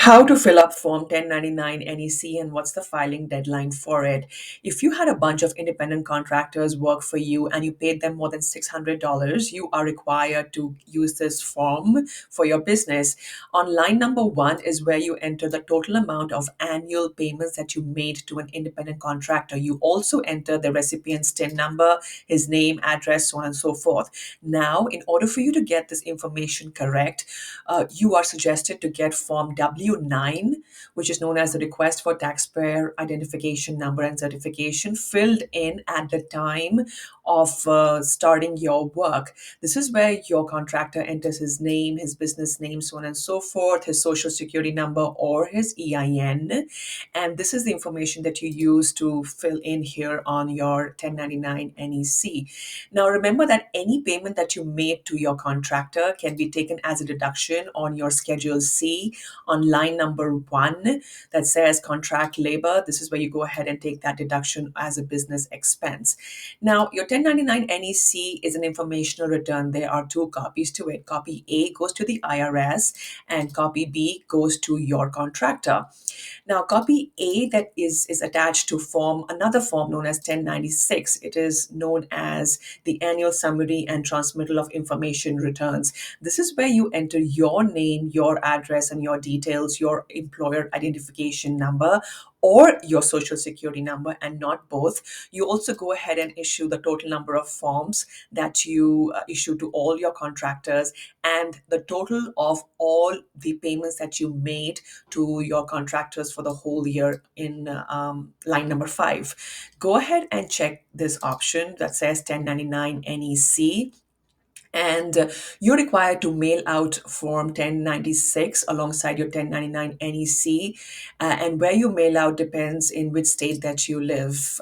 How to fill up Form 1099 NEC and what's the filing deadline for it. If you had a bunch of independent contractors work for you and you paid them more than $600, you are required to use this form for your business. On line number one is where you enter the total amount of annual payments that you made to an independent contractor. You also enter the recipient's TIN number, his name, address, so on and so forth. Now, in order for you to get this information correct, you are suggested to get Form W9, which is known as the Request for Taxpayer Identification Number and Certification, filled in at the time of starting your work. This is where your contractor enters his name, his business name, so on and so forth, his social security number or his EIN. And this is the information that you use to fill in here on your 1099 NEC. Now, remember that any payment that you made to your contractor can be taken as a deduction on your Schedule C on line number one that says contract labor. This is where you go ahead and take that deduction as a business expense. Now, your 1099 NEC is an informational return. There are two copies to it. Copy A goes to the IRS and copy B goes to your contractor. Now, copy A that is attached to another form known as 1096. It is known as the annual summary and transmittal of information returns. This is where you enter your name, your address, and your details, your employer identification number, or your social security number, and not both. You also go ahead and issue the total number of forms that you issue to all your contractors and the total of all the payments that you made to your contractors for the whole year in line number five. Go ahead and check this option that says 1099 NEC. And you're required to mail out Form 1096 alongside your 1099 NEC. And where you mail out depends in which state that you live.